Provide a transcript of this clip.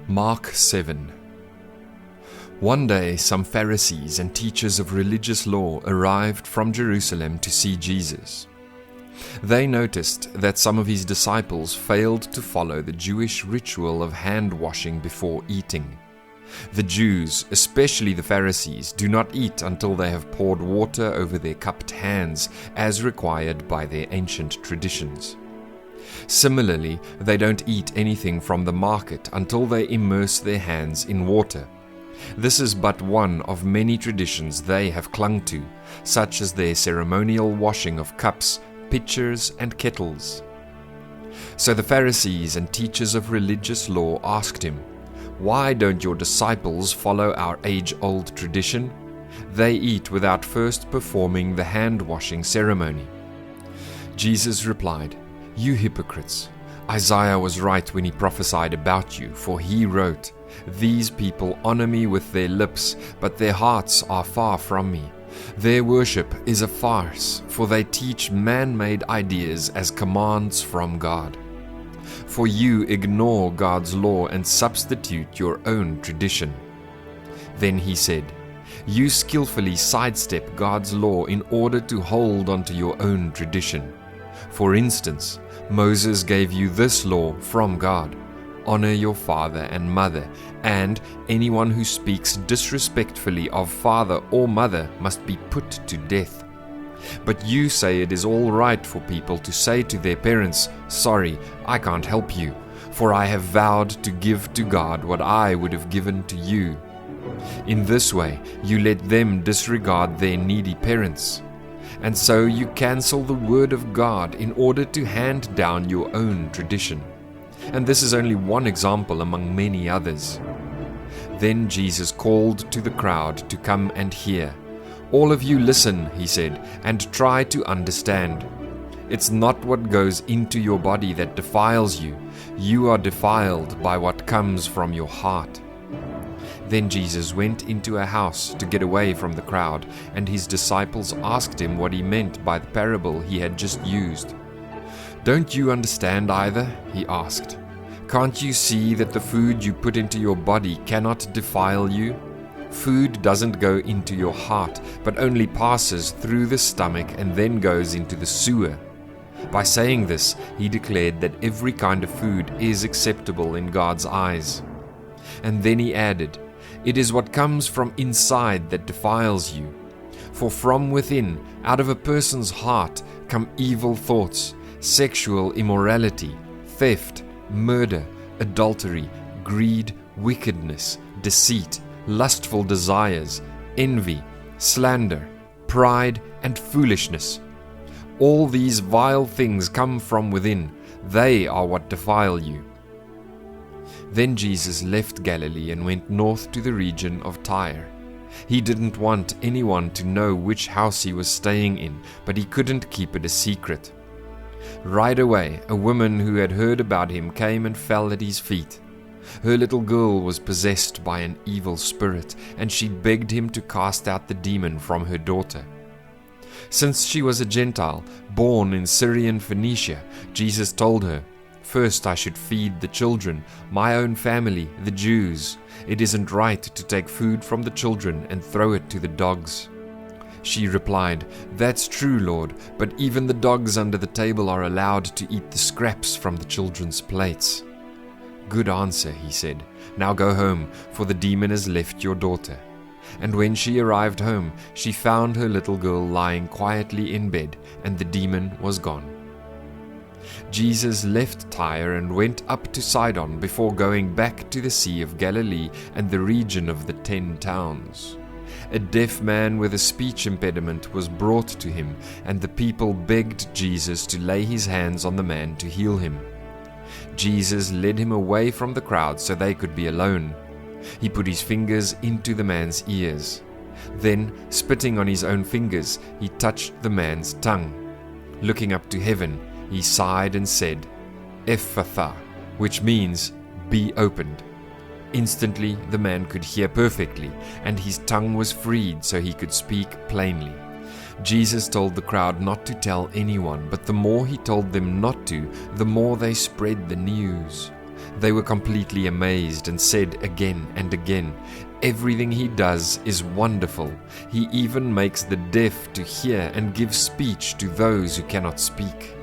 Mark 7. One day some Pharisees and teachers of religious law arrived from Jerusalem to see Jesus. They noticed that some of his disciples failed to follow the Jewish ritual of hand washing before eating. The Jews, especially the Pharisees, do not eat until they have poured water over their cupped hands, as required by their ancient traditions. Similarly, they don't eat anything from the market until they immerse their hands in water. This is but one of many traditions they have clung to, such as their ceremonial washing of cups, pitchers, and kettles. So the Pharisees and teachers of religious law asked him, "Why don't your disciples follow our age-old tradition? They eat without first performing the hand-washing ceremony." Jesus replied, "You hypocrites! Isaiah was right when he prophesied about you, for he wrote, 'These people honor me with their lips, but their hearts are far from me. Their worship is a farce, for they teach man-made ideas as commands from God.' For you ignore God's law and substitute your own tradition." Then he said, "You skillfully sidestep God's law in order to hold onto your own tradition. For instance, Moses gave you this law from God: honor your father and mother, and anyone who speaks disrespectfully of father or mother must be put to death. But you say it is all right for people to say to their parents, 'Sorry, I can't help you, for I have vowed to give to God what I would have given to you.' In this way, you let them disregard their needy parents. And so you cancel the word of God in order to hand down your own tradition. And this is only one example among many others." Then Jesus called to the crowd to come and hear. "All of you listen," he said, "and try to understand. It's not what goes into your body that defiles you. You are defiled by what comes from your heart." Then Jesus went into a house to get away from the crowd, and his disciples asked him what he meant by the parable he had just used. "Don't you understand either?" he asked. "Can't you see that the food you put into your body cannot defile you? Food doesn't go into your heart, but only passes through the stomach and then goes into the sewer." By saying this, he declared that every kind of food is acceptable in God's eyes. And then he added, "It is what comes from inside that defiles you. For from within, out of a person's heart, come evil thoughts, sexual immorality, theft, murder, adultery, greed, wickedness, deceit, lustful desires, envy, slander, pride, and foolishness. All these vile things come from within. They are what defile you." Then Jesus left Galilee and went north to the region of Tyre. He didn't want anyone to know which house he was staying in, but he couldn't keep it a secret. Right away, a woman who had heard about him came and fell at his feet. Her little girl was possessed by an evil spirit, and she begged him to cast out the demon from her daughter. Since she was a Gentile, born in Syrian Phoenicia, Jesus told her, "First I should feed the children, my own family, the Jews. It isn't right to take food from the children and throw it to the dogs." She replied, "That's true, Lord, but even the dogs under the table are allowed to eat the scraps from the children's plates." "Good answer," he said. "Now go home, for the demon has left your daughter." And when she arrived home, she found her little girl lying quietly in bed, and the demon was gone. Jesus left Tyre and went up to Sidon before going back to the Sea of Galilee and the region of the 10 towns. A deaf man with a speech impediment was brought to him, and the people begged Jesus to lay his hands on the man to heal him. Jesus led him away from the crowd so they could be alone. He put his fingers into the man's ears. Then, spitting on his own fingers, he touched the man's tongue. Looking up to heaven, he sighed and said, "Ephphatha," which means, "be opened." Instantly the man could hear perfectly, and his tongue was freed so he could speak plainly. Jesus told the crowd not to tell anyone, but the more he told them not to, the more they spread the news. They were completely amazed and said again and again, "Everything he does is wonderful. He even makes the deaf to hear and gives speech to those who cannot speak."